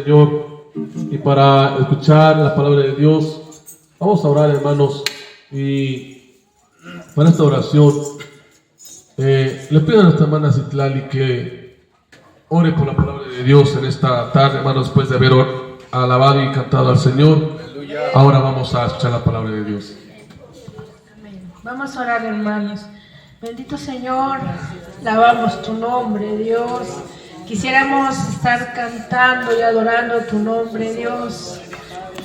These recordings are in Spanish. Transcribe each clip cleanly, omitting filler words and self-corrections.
Señor y para escuchar la palabra de Dios. Vamos a orar, hermanos, y para esta oración le pido a nuestra hermana Citlali que ore por la palabra de Dios en esta tarde, hermanos, después de haber alabado y cantado al Señor. Ahora vamos a escuchar la palabra de Dios. Amén. Vamos a orar, hermanos. Bendito Señor, alabamos tu nombre, Dios. Quisiéramos estar cantando y adorando tu nombre, Dios,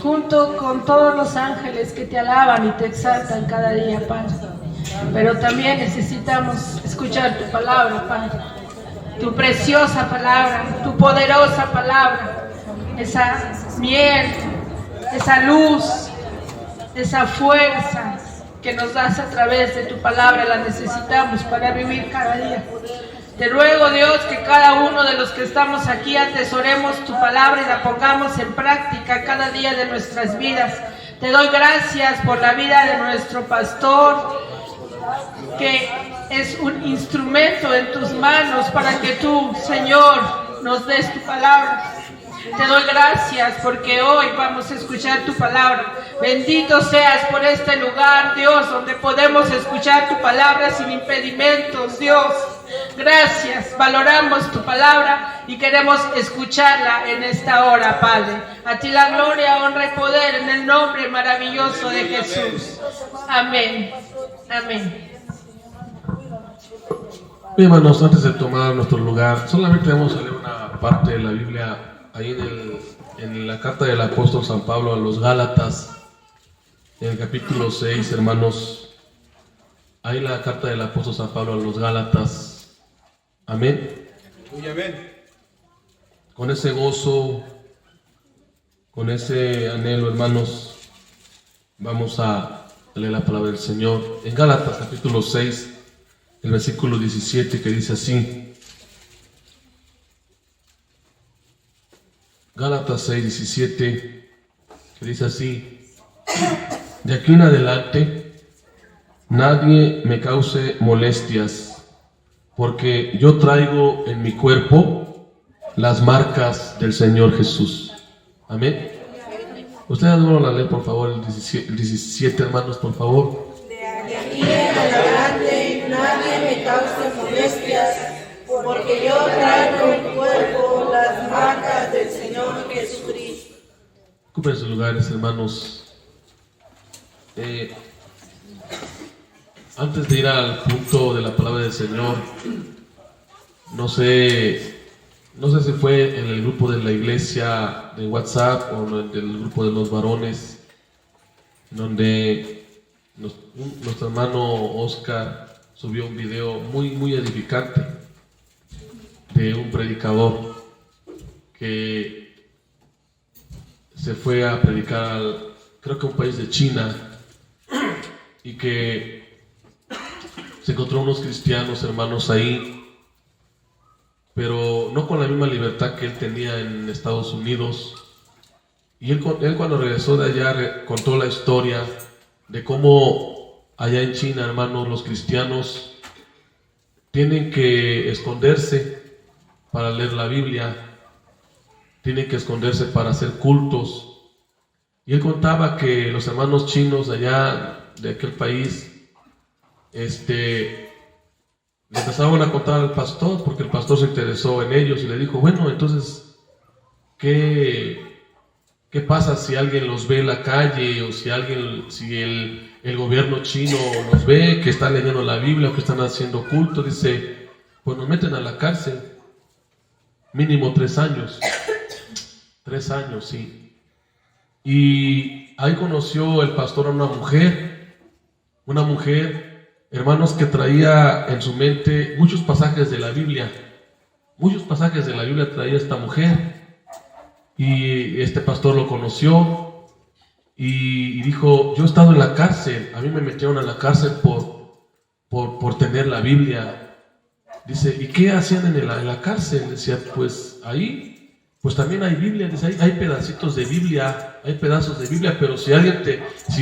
junto con todos los ángeles que te alaban y te exaltan cada día, Padre. Pero también necesitamos escuchar tu palabra, Padre. Tu preciosa palabra, tu poderosa palabra. Esa miel, esa luz, esa fuerza que nos das a través de tu palabra, la necesitamos para vivir cada día. Te ruego, Dios, que cada uno de los que estamos aquí atesoremos tu palabra y la pongamos en práctica cada día de nuestras vidas. Te doy gracias por la vida de nuestro pastor, que es un instrumento en tus manos para que tú, Señor, nos des tu palabra. Te doy gracias porque hoy vamos a escuchar tu palabra. Bendito seas por este lugar, Dios, donde podemos escuchar tu palabra sin impedimentos, Dios. Gracias, valoramos tu palabra y queremos escucharla en esta hora, Padre. A ti la gloria, honra y poder en el nombre maravilloso de Jesús. Amén. Amén. Bien, hermanos, antes de tomar nuestro lugar, solamente vamos a leer una parte de la Biblia ahí en la carta del apóstol San Pablo a los Gálatas, en el capítulo 6, hermanos. Ahí la carta del apóstol San Pablo a los Gálatas. Amén. Amén. Con ese gozo, con ese anhelo, hermanos, vamos a leer la palabra del Señor. En Gálatas, capítulo 6, el versículo 17, que dice así. Gálatas 6, 17, que dice así: de aquí en adelante nadie me cause molestias, porque yo traigo en mi cuerpo las marcas del Señor Jesús. Amén. Ustedes van a leer, por favor, el 17, hermanos, por favor. De aquí en adelante nadie me cause molestias, porque yo traigo en mi cuerpo las marcas del Señor Jesucristo. Ocupen sus lugares, hermanos. Antes de ir al punto de la palabra del Señor, no sé si fue en el grupo de la iglesia de WhatsApp o en el grupo de los varones, donde nuestro hermano Oscar subió un video muy edificante de un predicador que se fue a predicar creo que a un país de China, y que se encontró unos cristianos, hermanos, ahí, pero no con la misma libertad que él tenía en Estados Unidos. Y él cuando regresó de allá contó la historia de cómo allá en China, hermanos, los cristianos tienen que esconderse para leer la Biblia, tienen que esconderse para hacer cultos. Y él contaba que los hermanos chinos de allá, de aquel país, le empezaron a contar al pastor, porque el pastor se interesó en ellos y le dijo: bueno, entonces, ¿qué pasa si alguien los ve en la calle, o si el gobierno chino los ve que están leyendo la Biblia o que están haciendo culto? Dice: pues nos meten a la cárcel, mínimo 3 años. 3 años, sí. Y ahí conoció el pastor a una mujer, hermanos, que traía en su mente muchos pasajes de la Biblia. Muchos pasajes de la Biblia traía esta mujer. Y este pastor lo conoció y dijo: yo he estado en la cárcel, a mí me metieron a la cárcel por tener la Biblia. Dice: ¿y qué hacían en la cárcel? Decía: pues ahí, pues también hay Biblia. Dice: hay pedacitos de Biblia, hay pedazos de Biblia, pero si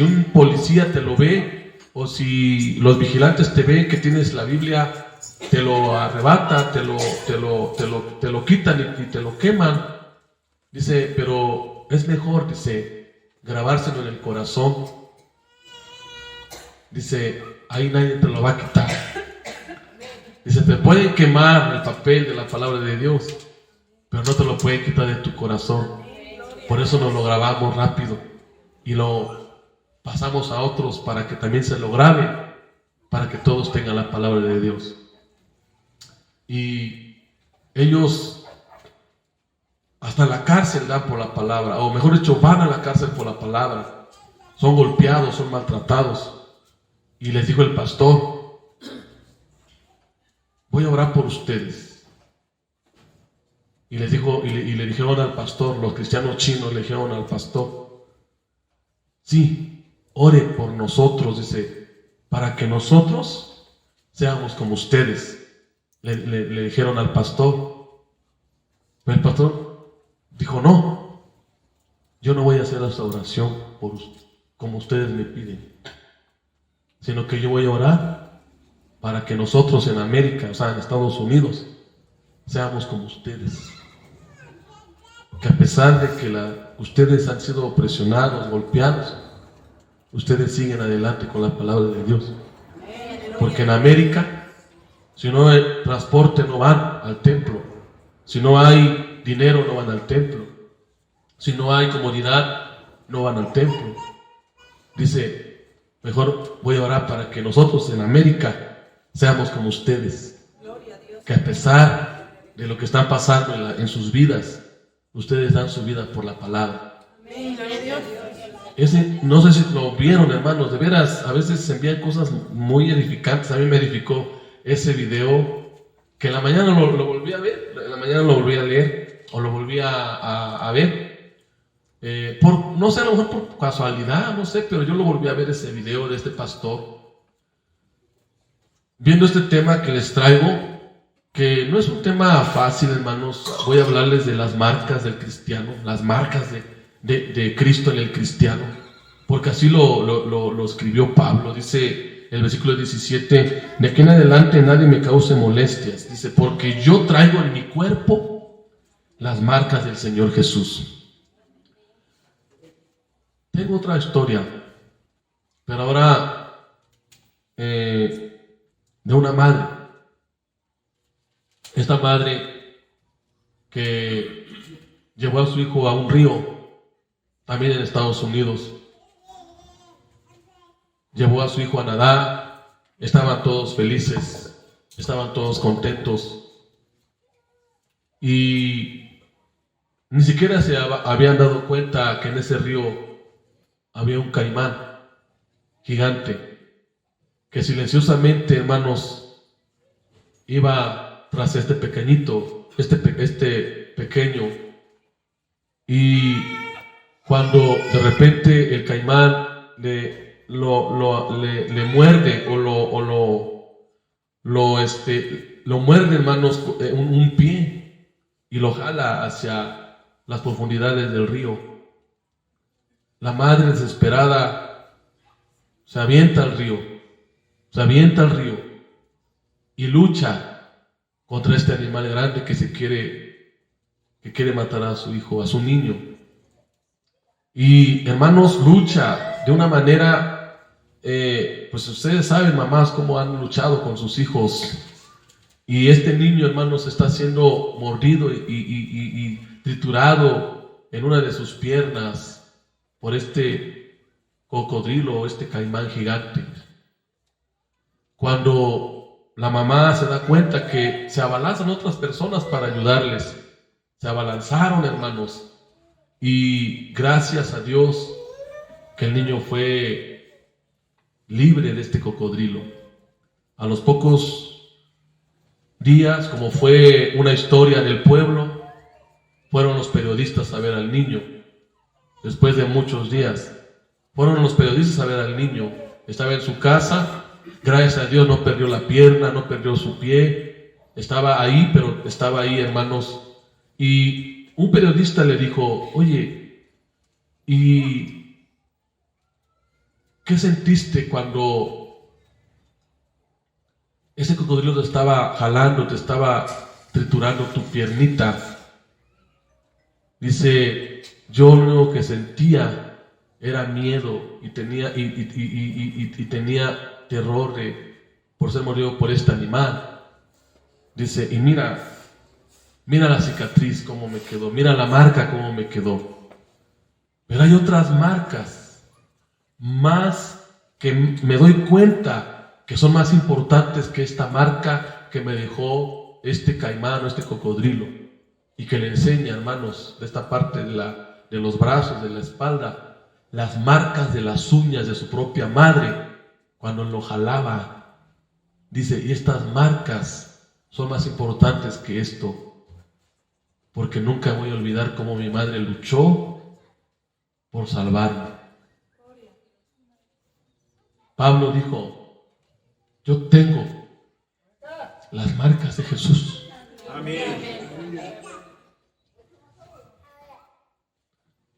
un policía te lo ve, o si los vigilantes te ven que tienes la Biblia, te lo arrebatan, te lo quitan y te lo queman. Dice, pero es mejor, dice, grabárselo en el corazón. Dice, ahí nadie te lo va a quitar. Dice, te pueden quemar el papel de la palabra de Dios, pero no te lo pueden quitar de tu corazón. Por eso nos lo grabamos rápido y lo pasamos a otros para que también se lo graben, para que todos tengan la palabra de Dios. Y ellos hasta la cárcel dan por la palabra, o mejor dicho, van a la cárcel por la palabra. Son golpeados, son maltratados. Y les dijo el pastor, voy a orar por ustedes. Y les dijo, y le dijeron al pastor, los cristianos chinos le dijeron al pastor, sí, ore por nosotros, dice, para que nosotros seamos como ustedes. Le dijeron al pastor. Pero el pastor dijo, no, yo no voy a hacer esa oración como ustedes me piden, sino que yo voy a orar para que nosotros en América, o sea, en Estados Unidos, seamos como ustedes. Que a pesar de que ustedes han sido presionados, golpeados, ustedes siguen adelante con la palabra de Dios. Porque en América, si no hay transporte, no van al templo. Si no hay dinero, no van al templo. Si no hay comodidad, no van al templo. Dice, mejor voy a orar para que nosotros en América seamos como ustedes. Que a pesar de lo que están pasando en sus vidas, ustedes dan su vida por la palabra. No sé si lo vieron, hermanos, de veras, a veces se envían cosas muy edificantes. A mí me edificó ese video, que en la mañana lo volví a ver, en la mañana lo volví a leer, o lo volví a ver, no sé, a lo mejor por casualidad, no sé, pero yo lo volví a ver, ese video de este pastor, viendo este tema que les traigo, que no es un tema fácil, hermanos. Voy a hablarles de las marcas del cristiano, las marcas de Cristo en el cristiano, porque así lo escribió Pablo. Dice el versículo 17, de aquí en adelante nadie me cause molestias, dice, porque yo traigo en mi cuerpo las marcas del Señor Jesús. Tengo otra historia, pero ahora de una madre. Esta madre que llevó a su hijo a un río, también en Estados Unidos. Llevó a su hijo a nadar, estaban todos felices, estaban todos contentos. Y ni siquiera se habían dado cuenta que en ese río había un caimán gigante, que silenciosamente, hermanos, iba tras este pequeñito, este pequeño, y cuando de repente el caimán le muerde lo muerde, hermanos, un pie, y lo jala hacia las profundidades del río. La madre, desesperada, se avienta al río y lucha contra este animal grande que quiere matar a su hijo, a su niño. Y, hermanos, lucha de una manera, pues ustedes saben, mamás, cómo han luchado con sus hijos. Y este niño, hermanos, está siendo mordido y triturado en una de sus piernas por este cocodrilo, este caimán gigante. Cuando la mamá se da cuenta que se abalanzan otras personas para ayudarles, se abalanzaron, hermanos, y gracias a Dios que el niño fue libre de este cocodrilo. A los pocos días, como fue una historia del pueblo, fueron los periodistas a ver al niño. Después de muchos días, fueron los periodistas a ver al niño. Estaba en su casa. Gracias a Dios no perdió la pierna, no perdió su pie. Estaba ahí, pero estaba ahí, hermanos. Y un periodista le dijo, oye, ¿y qué sentiste cuando ese cocodrilo te estaba jalando, te estaba triturando tu piernita? Dice, yo lo único que sentía era miedo y tenía terror por ser mordido por este animal. Dice, y mira la cicatriz cómo me quedó, mira la marca cómo me quedó. Pero hay otras marcas más que me doy cuenta que son más importantes que esta marca que me dejó este caimán o este cocodrilo, y que le enseña, hermanos, de esta parte de los brazos, de la espalda, las marcas de las uñas de su propia madre cuando lo jalaba. Dice, y estas marcas son más importantes que esto, porque nunca voy a olvidar cómo mi madre luchó por salvarme. Pablo dijo, yo tengo las marcas de Jesús. Amén.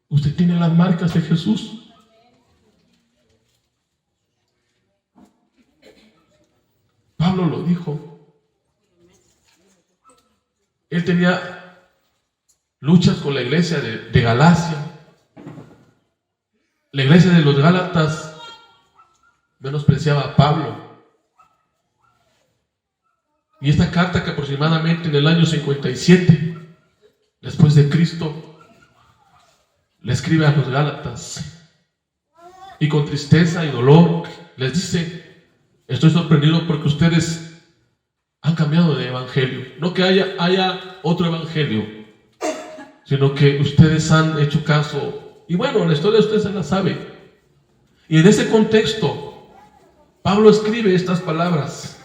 Usted tiene las marcas de Jesús. Pablo lo dijo. Él tenía luchas con la iglesia de Galacia. La iglesia de los Gálatas menospreciaba a Pablo. Y esta carta, que aproximadamente en el año 57 después de Cristo, le escribe a los Gálatas, y con tristeza y dolor les dice, estoy sorprendido porque ustedes han cambiado de evangelio. No que haya otro evangelio, sino que ustedes han hecho caso. Y bueno, la historia de ustedes se la sabe. Y en ese contexto, Pablo escribe estas palabras: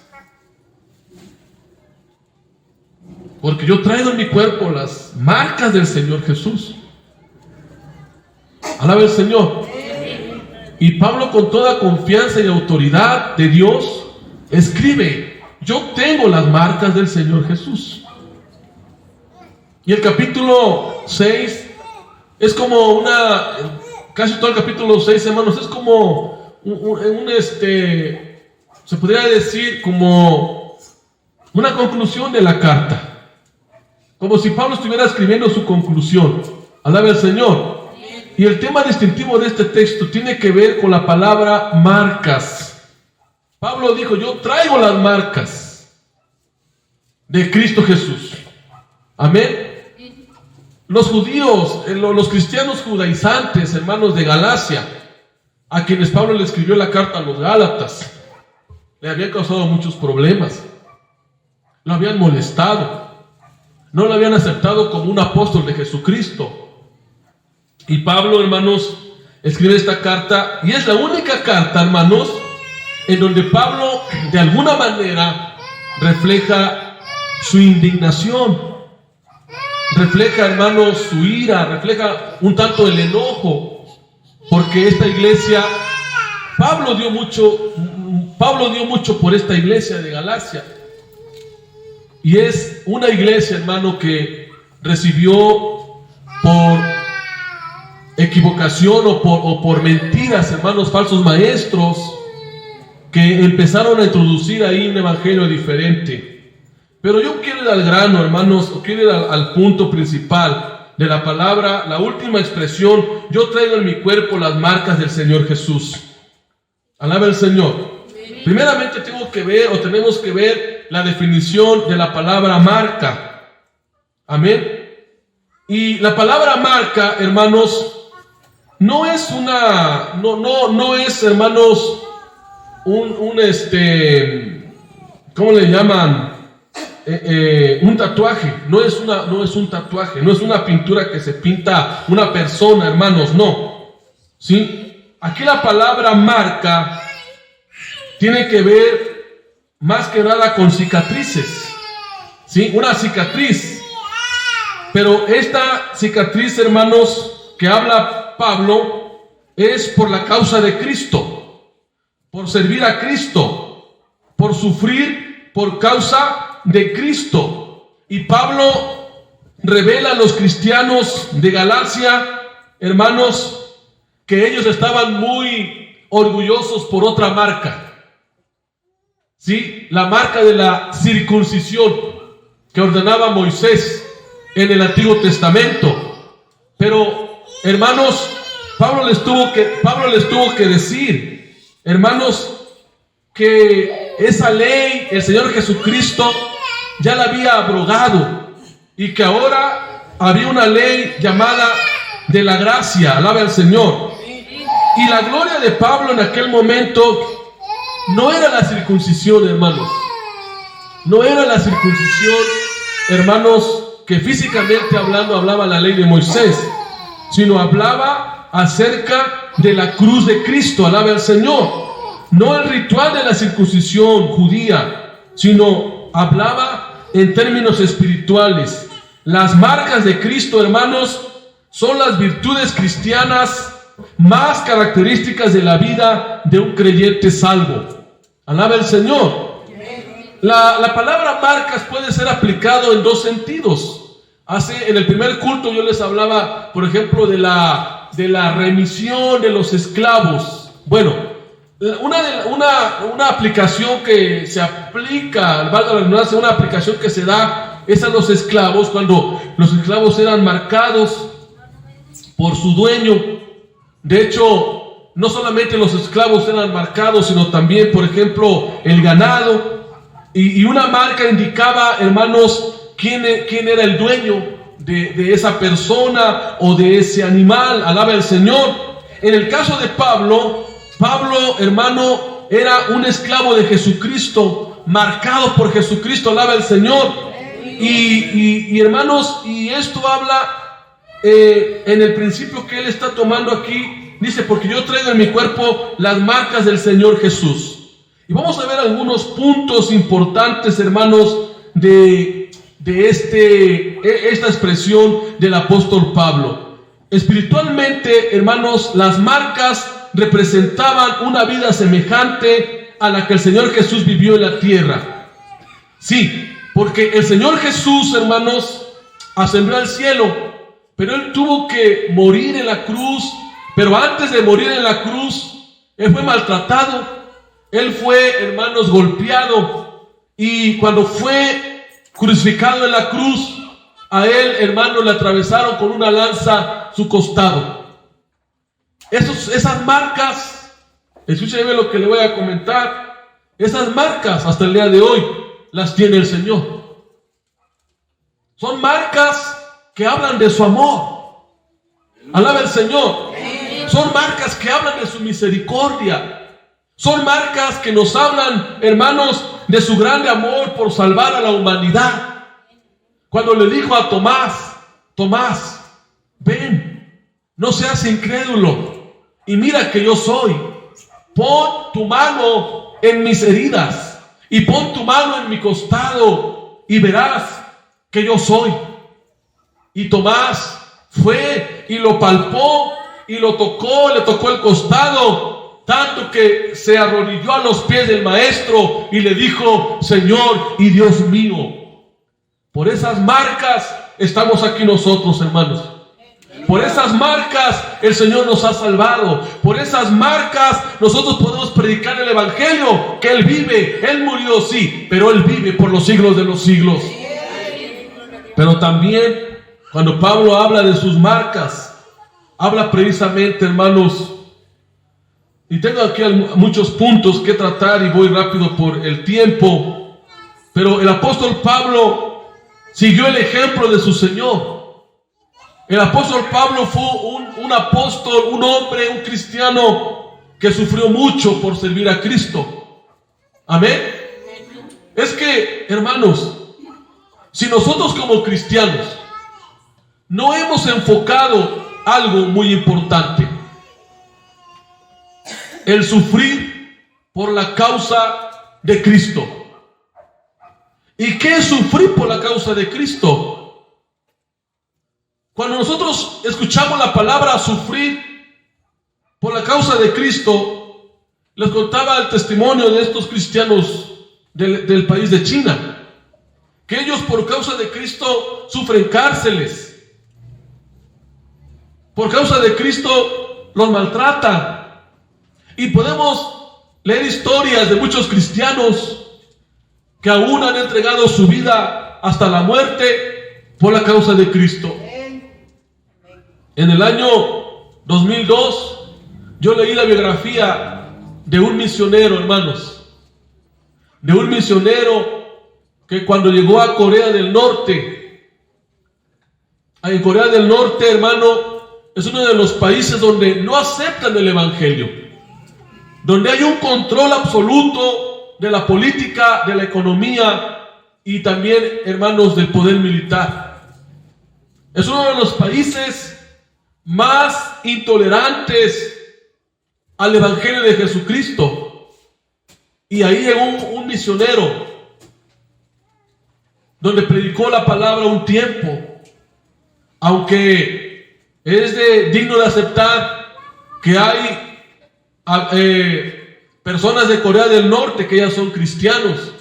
porque yo traigo en mi cuerpo las marcas del Señor Jesús. Alaba el Señor. Y Pablo, con toda confianza y autoridad de Dios, escribe: yo tengo las marcas del Señor Jesús. Y el capítulo 6 es como casi todo el capítulo 6, hermanos, es como se podría decir como una conclusión de la carta, como si Pablo estuviera escribiendo su conclusión. Alaba el Señor. Y el tema distintivo de este texto tiene que ver con la palabra marcas. Pablo dijo: yo traigo las marcas de Cristo Jesús. Amén. Los judíos, los cristianos judaizantes, hermanos de Galacia, a quienes Pablo le escribió la carta a los Gálatas, le habían causado muchos problemas. Lo habían molestado. No lo habían aceptado como un apóstol de Jesucristo. Y Pablo, hermanos, escribe esta carta, y es la única carta, hermanos, en donde Pablo de alguna manera refleja su indignación, refleja, hermanos, su ira, refleja un tanto el enojo, porque esta iglesia, Pablo dio mucho por esta iglesia de Galacia, y es una iglesia, hermano, que recibió por equivocación o por mentiras, hermanos, falsos maestros que empezaron a introducir ahí un evangelio diferente. Pero yo quiero ir al grano, hermanos, o quiero ir al punto principal de la palabra, la última expresión: yo traigo en mi cuerpo las marcas del Señor Jesús. Alaba el Señor. Primeramente tenemos que ver la definición de la palabra marca. Amén. Y la palabra marca, hermanos, no es, hermanos, ¿cómo le llaman? Un tatuaje. No es un tatuaje, no es una pintura que se pinta una persona, hermanos, no. ¿Sí? Aquí la palabra marca tiene que ver más que nada con cicatrices. ¿Sí? Una cicatriz. Pero esta cicatriz, hermanos, que habla Pablo, es por la causa de Cristo, por servir a Cristo, por sufrir por causa de Cristo. Y Pablo revela a los cristianos de Galacia, hermanos, que ellos estaban muy orgullosos por otra marca. ¿Sí? La marca de la circuncisión que ordenaba Moisés en el Antiguo Testamento. Pero, hermanos, Pablo les tuvo que decir, hermanos, que esa ley, el Señor Jesucristo ya la había abrogado y que ahora había una ley llamada de la gracia, alaba al Señor. Y la gloria de Pablo en aquel momento no era la circuncisión, hermanos. No era la circuncisión, hermanos, que físicamente hablando hablaba la ley de Moisés, sino hablaba acerca de la cruz de Cristo, alaba al Señor. No el ritual de la circuncisión judía, sino hablaba en términos espirituales. Las marcas de Cristo, hermanos, son las virtudes cristianas más características de la vida de un creyente salvo. Alaba al Señor. La palabra marcas puede ser aplicado en dos sentidos. En el primer culto yo les hablaba, por ejemplo, de la remisión de los esclavos. Bueno, una aplicación que se aplica, valga la redundancia, una aplicación que se da es a los esclavos, cuando los esclavos eran marcados por su dueño. De hecho, no solamente los esclavos eran marcados, sino también, por ejemplo, el ganado. Y una marca indicaba, hermanos, quién era el dueño de esa persona o de ese animal. Alaba al Señor. En el caso de Pablo, hermano, era un esclavo de Jesucristo, marcado por Jesucristo. Alaba al Señor. Y hermanos, y esto habla en el principio que él está tomando aquí. Dice, porque yo traigo en mi cuerpo las marcas del Señor Jesús. Y vamos a ver algunos puntos importantes, hermanos, de esta expresión del apóstol Pablo. Espiritualmente, hermanos, las marcas representaban una vida semejante a la que el Señor Jesús vivió en la tierra. Sí, porque el Señor Jesús, hermanos, ascendió al cielo, pero Él tuvo que morir en la cruz. Pero antes de morir en la cruz, Él fue maltratado. Él fue, hermanos, golpeado. Y cuando fue crucificado en la cruz, a Él, hermanos, le atravesaron con una lanza su costado. Esas marcas, escúcheme lo que le voy a comentar. Esas marcas hasta el día de hoy las tiene el Señor. Son marcas que hablan de su amor. Alaba el Señor. Son marcas que hablan de su misericordia. Son marcas que nos hablan, hermanos, de su grande amor por salvar a la humanidad. Cuando le dijo a Tomás, ven, no seas incrédulo y mira que yo soy. Pon tu mano en mis heridas y pon tu mano en mi costado y verás que yo soy. Y Tomás fue y lo palpó y lo tocó, le tocó el costado, tanto que se arrodilló a los pies del maestro y le dijo, Señor y Dios mío. Por esas marcas estamos aquí nosotros, hermanos. Por esas marcas el Señor nos ha salvado. Por esas marcas nosotros podemos predicar el evangelio, que Él vive. Él murió, sí, pero Él vive por los siglos de los siglos. Pero también cuando Pablo habla de sus marcas, habla precisamente, hermanos, y tengo aquí muchos puntos que tratar y voy rápido por el tiempo, pero el apóstol Pablo siguió el ejemplo de su Señor. El apóstol Pablo fue un apóstol, un hombre, un cristiano que sufrió mucho por servir a Cristo. Amén. Es que, hermanos, si nosotros como cristianos no hemos enfocado algo muy importante, el sufrir por la causa de Cristo. ¿Y qué es sufrir por la causa de Cristo? Cuando nosotros escuchamos la palabra sufrir por la causa de Cristo, les contaba el testimonio de estos cristianos del país de China, que ellos por causa de Cristo sufren cárceles. Por causa de Cristo los maltratan. Y podemos leer historias de muchos cristianos que aún han entregado su vida hasta la muerte por la causa de Cristo. En el año 2002, yo leí la biografía de un misionero, hermanos. De un misionero que cuando llegó a Corea del Norte, en Corea del Norte, hermano, es uno de los países donde no aceptan el evangelio, donde hay un control absoluto de la política, de la economía y también, hermanos, del poder militar. Es uno de los países más intolerantes al evangelio de Jesucristo. Y ahí llegó un misionero donde predicó la palabra un tiempo, aunque es digno de aceptar que hay personas de Corea del Norte que ya son cristianos,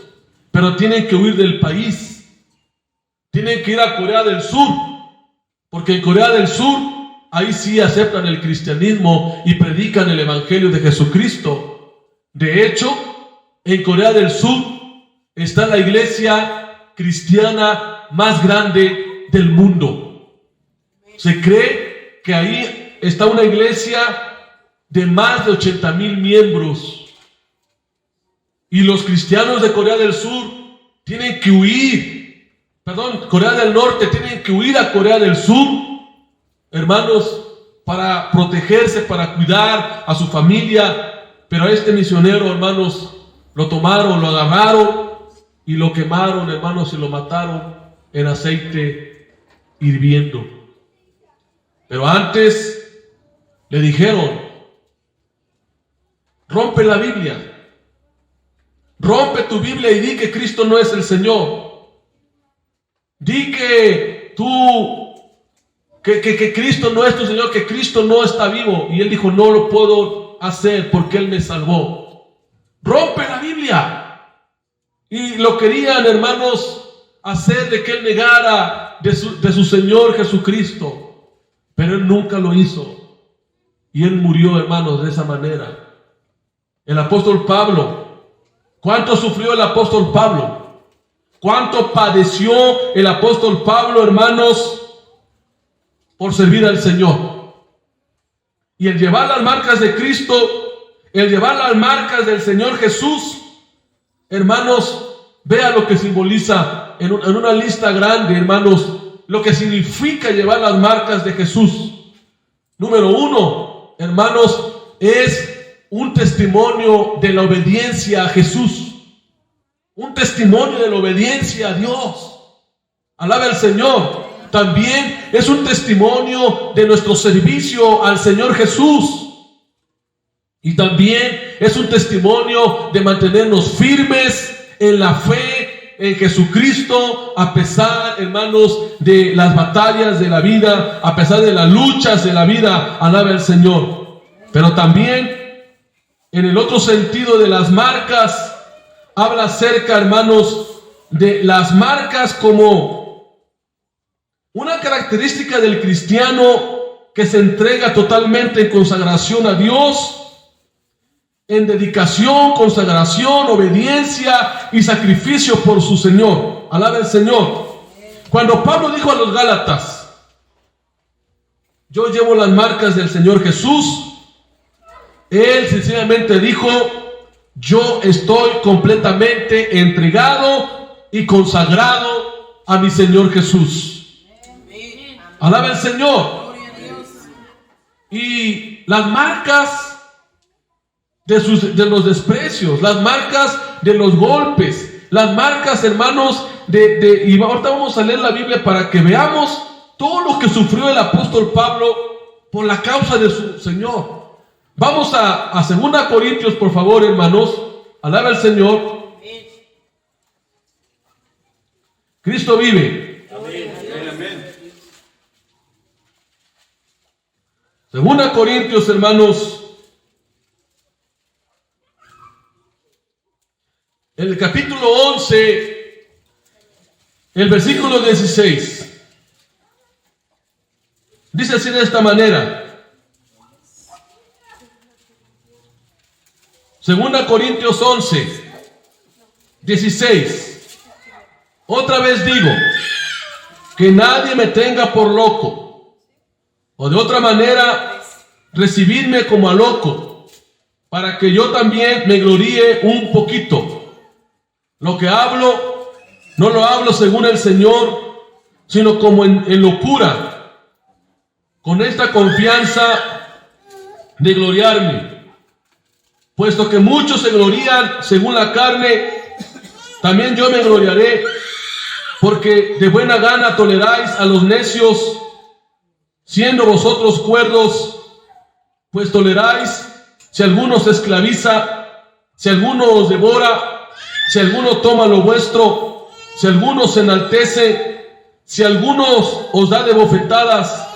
pero tienen que huir del país, tienen que ir a Corea del Sur, porque en Corea del Sur ahí sí aceptan el cristianismo y predican el evangelio de Jesucristo. De hecho, en Corea del Sur está la iglesia cristiana más grande del mundo. Se cree que ahí está una iglesia de más de 80,000 miembros. Y los cristianos de Corea del Sur tienen que huir, Corea del Norte tienen que huir a Corea del Sur, hermanos, para protegerse, para cuidar a su familia. Pero a este misionero, hermanos, lo tomaron, lo agarraron y lo quemaron, hermanos, y lo mataron en aceite hirviendo. Pero antes le dijeron: rompe la Biblia, rompe tu Biblia y di que Cristo no es el Señor. Di que que Cristo no es tu Señor, que Cristo no está vivo. Y él dijo: no lo puedo hacer porque Él me salvó. Rompe la Biblia. Y lo querían, hermanos, hacer de que él negara de su Señor Jesucristo. Pero él nunca lo hizo. Y él murió, hermanos, de esa manera. El apóstol Pablo, ¿cuánto sufrió el apóstol Pablo? ¿Cuánto padeció el apóstol Pablo, hermanos, por servir al Señor? Y el llevar las marcas de Cristo, el llevar las marcas del Señor Jesús, hermanos, vea lo que simboliza en una lista grande, hermanos, lo que significa llevar las marcas de Jesús. Número 1, hermanos, es un testimonio de la obediencia a Jesús. Un testimonio de la obediencia a Dios. Alaba al Señor. También es un testimonio de nuestro servicio al Señor Jesús. Y también es un testimonio de mantenernos firmes en la fe en Jesucristo, a pesar, hermanos, de las batallas de la vida, a pesar de las luchas de la vida. Alaba al Señor. Pero también, en el otro sentido de las marcas, habla acerca, hermanos, de las marcas como una característica del cristiano que se entrega totalmente en consagración a Dios, en dedicación, consagración, obediencia y sacrificio por su Señor. Alaba al Señor. Cuando Pablo dijo a los Gálatas: yo llevo las marcas del Señor Jesús, él sencillamente dijo: yo estoy completamente entregado y consagrado a mi Señor Jesús. Alaba al Señor. Y las marcas de los desprecios, las marcas de los golpes, las marcas, hermanos, y ahorita vamos a leer la Biblia para que veamos todo lo que sufrió el apóstol Pablo por la causa de su Señor. Vamos a 2 Corintios, por favor, hermanos. Alaba al Señor. Cristo vive. Amén. 2 Corintios, hermanos, en el capítulo 11, el versículo 16. Dice así de esta manera. 2 Corintios 11, 16. Otra vez digo, que nadie me tenga por loco, O de otra manera, recibidme como a loco, para que yo también me gloríe un poquito. Lo que hablo, no lo hablo según el Señor, sino como en locura, con esta confianza de gloriarme. Puesto que muchos se glorían según la carne, también yo me gloriaré, porque de buena gana toleráis a los necios, siendo vosotros cuerdos, pues toleráis si alguno se esclaviza, si alguno os devora, si alguno toma lo vuestro, si alguno se enaltece, si alguno os da de bofetadas.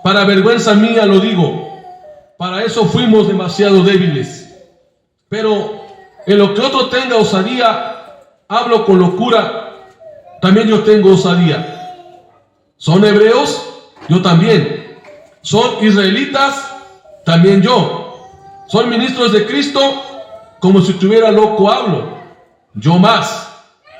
Para vergüenza mía lo digo, para eso fuimos demasiado débiles. Pero en lo que otro tenga osadía, hablo con locura, también yo tengo osadía. ¿Son hebreos? Yo también. ¿Son israelitas? También yo. ¿Son ministros de Cristo? Como si estuviera loco hablo. Yo más.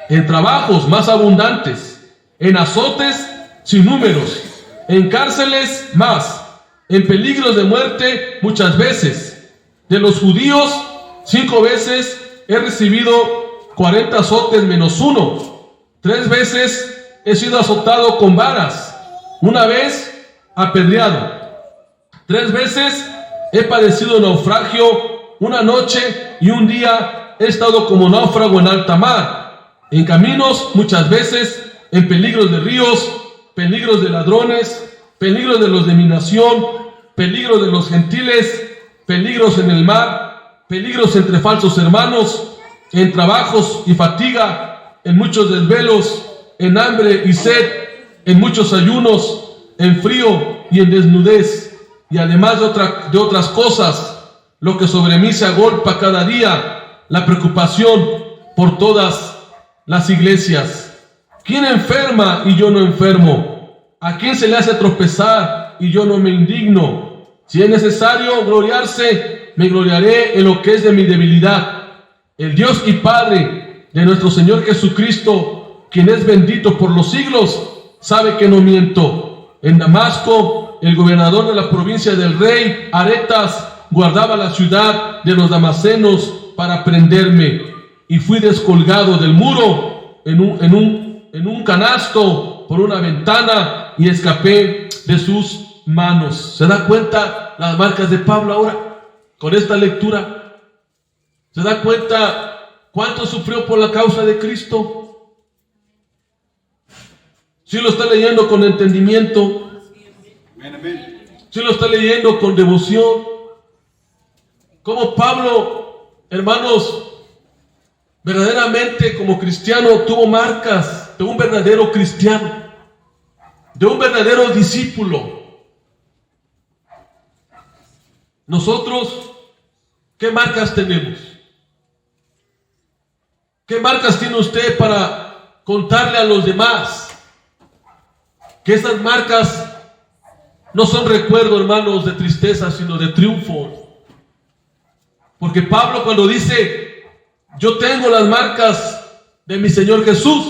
En trabajos más abundantes. En azotes sin números. En cárceles más. En peligros de muerte muchas veces. De los judíos 5 veces he recibido 40 azotes menos 1. 3 veces he sido azotado con varas. 1 vez apedreado. 3 veces he padecido naufragio. 1 noche y 1 día he estado como náufrago en alta mar. En caminos muchas veces, en peligros de ríos, peligros de ladrones, peligros de los de mi nación, peligros de los gentiles, peligros en el mar, peligros entre falsos hermanos, en trabajos y fatiga, en muchos desvelos, en hambre y sed, en muchos ayunos, en frío y en desnudez, y además de otras cosas, lo que sobre mí se agolpa cada día, la preocupación por todas las iglesias. ¿Quién enferma y yo no enfermo? ¿A quién se le hace tropezar y yo no me indigno? Si es necesario gloriarse, me gloriaré en lo que es de mi debilidad. El Dios y Padre de nuestro Señor Jesucristo, quien es bendito por los siglos, sabe que no miento. En Damasco, el gobernador de la provincia del rey Aretas guardaba la ciudad de los damasenos para prenderme, y fui descolgado del muro en un canasto por una ventana y escapé de sus manos. ¿Se da cuenta las marcas de Pablo ahora con esta lectura? ¿Se da cuenta cuánto sufrió por la causa de Cristo? Si lo está leyendo con entendimiento, si lo está leyendo con devoción, como Pablo, hermanos, verdaderamente como cristiano tuvo marcas de un verdadero cristiano, de un verdadero discípulo. Nosotros, ¿qué marcas tenemos? ¿Qué marcas tiene usted para contarle a los demás? Que esas marcas no son recuerdos, hermanos, de tristeza, sino de triunfo. Porque Pablo, cuando dice, yo tengo las marcas de mi Señor Jesús,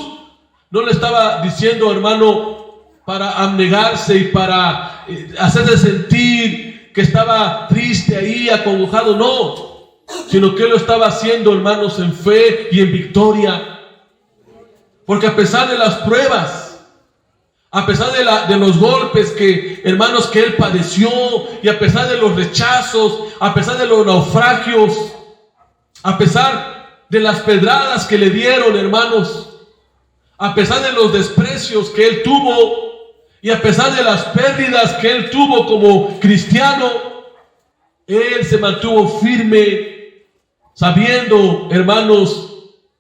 no le estaba diciendo, hermano, para abnegarse y para hacerse sentir que estaba triste ahí, acongojado, no, sino que él lo estaba haciendo, hermanos, en fe y en victoria. Porque a pesar de las pruebas, a pesar de los golpes que, hermanos, que él padeció, y a pesar de los rechazos, a pesar de los naufragios, a pesar de las pedradas que le dieron, hermanos, a pesar de los desprecios que él tuvo, y a pesar de las pérdidas que él tuvo como cristiano, él se mantuvo firme, sabiendo, hermanos,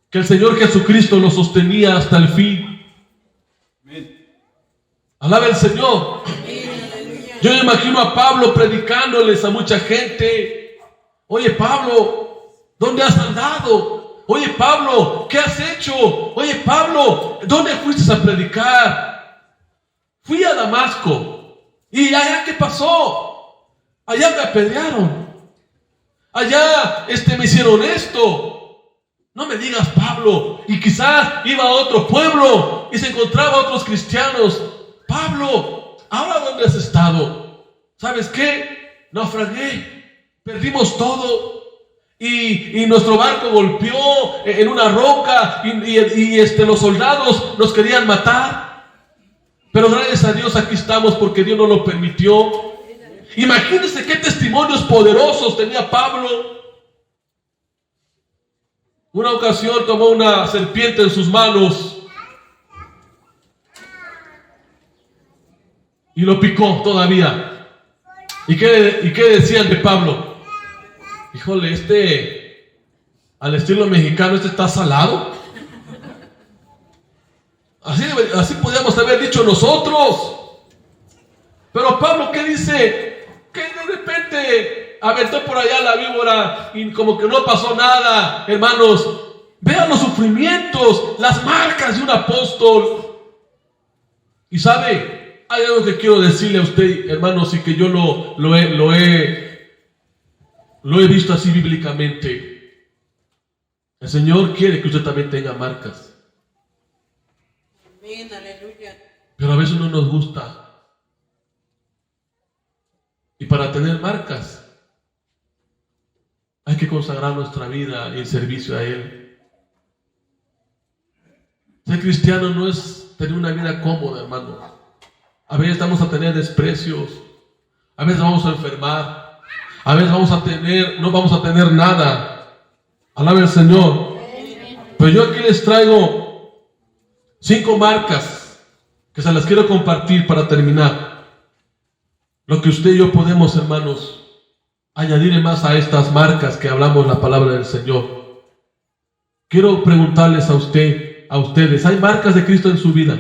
que el Señor Jesucristo lo sostenía hasta el fin. Alaba el Señor. Yo me imagino a Pablo predicándoles a mucha gente. Oye, Pablo, ¿dónde has andado? Oye, Pablo, ¿qué has hecho? Oye, Pablo, ¿dónde fuiste a predicar? Fui a Damasco. ¿Y allá qué pasó? Allá me apedrearon. Allá me hicieron esto. No me digas, Pablo. Y quizás iba a otro pueblo y se encontraba a otros cristianos. Pablo, ¿ahora dónde has estado? ¿sabes qué? Naufragué, perdimos todo. Y nuestro barco golpeó en una roca y los soldados nos querían matar. Pero gracias a Dios aquí estamos porque Dios no lo permitió. Imagínense qué testimonios poderosos tenía Pablo. Una ocasión tomó una serpiente en sus manos y lo picó todavía. ¿Y qué decían de Pablo? Híjole, al estilo mexicano, está salado. Así podíamos haber dicho nosotros. Pero Pablo, ¿qué dice? Que de repente aventó por allá la víbora y como que no pasó nada. Hermanos, vean los sufrimientos, las marcas de un apóstol. Y sabe, hay algo que quiero decirle a usted, hermanos, y que yo lo he visto así bíblicamente. El Señor quiere que usted también tenga marcas. Amén, aleluya. Pero a veces no nos gusta. Y para tener marcas hay que consagrar nuestra vida en servicio a Él. Ser cristiano no es tener una vida cómoda, hermano. A veces vamos a tener desprecios, a veces vamos a enfermar, a veces no vamos a tener nada. Alabe al Señor. Pero yo aquí les traigo 5 marcas que se las quiero compartir para terminar. Lo que usted y yo podemos, hermanos, añadirle más a estas marcas que hablamos la palabra del Señor. Quiero preguntarles a ustedes, ¿hay marcas de Cristo en su vida?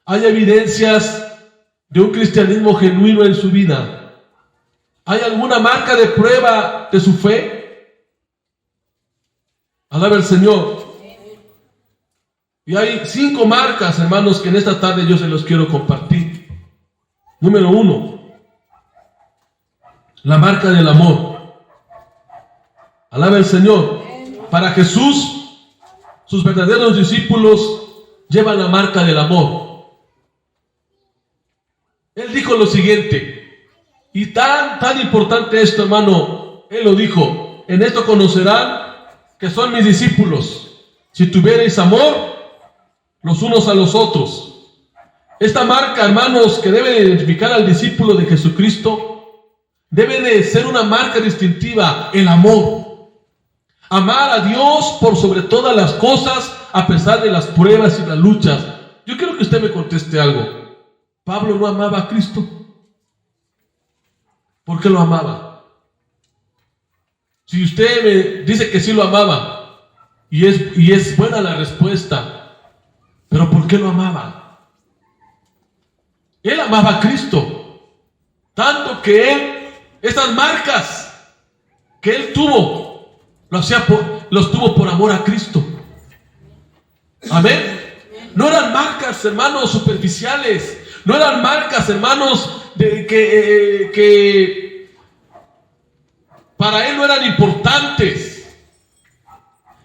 ¿Hay evidencias de un cristianismo genuino en su vida? ¿Hay alguna marca de prueba de su fe? Alaba al Señor. Y hay 5 marcas, hermanos, que en esta tarde yo se los quiero compartir. Número 1. La marca del amor. Alaba al Señor. Para Jesús, sus verdaderos discípulos llevan la marca del amor. Él dijo lo siguiente, y tan importante esto, hermano. Él lo dijo: en esto conocerán que son mis discípulos, si tuvierais amor los unos a los otros. Esta marca, hermanos, que debe identificar al discípulo de Jesucristo, debe de ser una marca distintiva: el amor. Amar a Dios por sobre todas las cosas, a pesar de las pruebas y las luchas. Yo quiero que usted me conteste algo. ¿Pablo no amaba a Cristo? ¿Por qué lo amaba? Si usted me dice que sí lo amaba, y es buena la respuesta, pero ¿por qué lo amaba? Él amaba a Cristo, tanto que esas marcas que él tuvo, los tuvo por amor a Cristo. Amén. No eran marcas, hermanos, superficiales. No eran marcas, hermanos, que para él no eran importantes.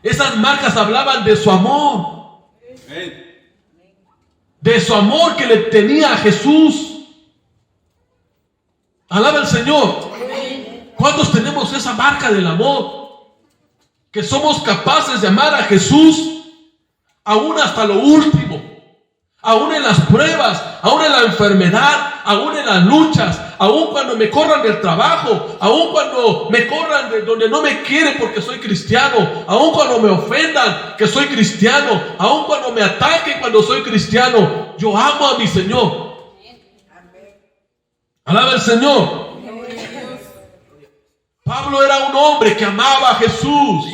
Esas marcas hablaban de su amor. De su amor que le tenía a Jesús. Alaba al Señor. ¿Cuántos tenemos esa marca del amor? Que somos capaces de amar a Jesús aún hasta lo último. Aún en las pruebas, aún en la enfermedad, aún en las luchas, aún cuando me corran del trabajo, aún cuando me corran de donde no me quieren porque soy cristiano, aún cuando me ofendan que soy cristiano, aún cuando me ataquen cuando soy cristiano, yo amo a mi Señor. Alaba al Señor. Pablo era un hombre que amaba a Jesús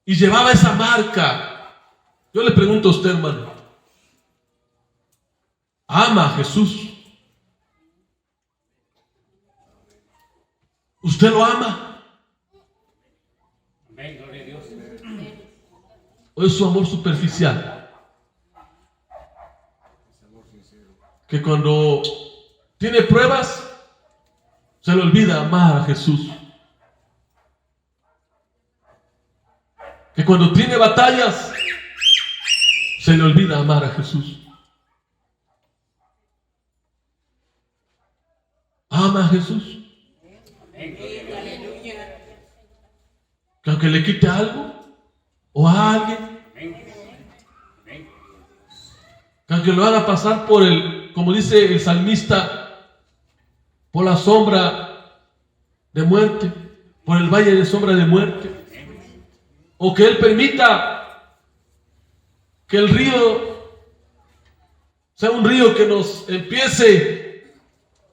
y llevaba esa marca. Yo le pregunto a usted, hermano, ¿ama a Jesús? ¿Usted lo ama? Amén, gloria a Dios. ¿O es su amor superficial? Que cuando tiene pruebas, se le olvida amar a Jesús. Que cuando tiene batallas, se le olvida amar a Jesús. ama a Jesús? Que aunque le quite algo o a alguien, que aunque lo haga pasar por como dice el salmista, por la sombra de muerte, por el valle de sombra de muerte, o que Él permita que el río sea un río que nos empiece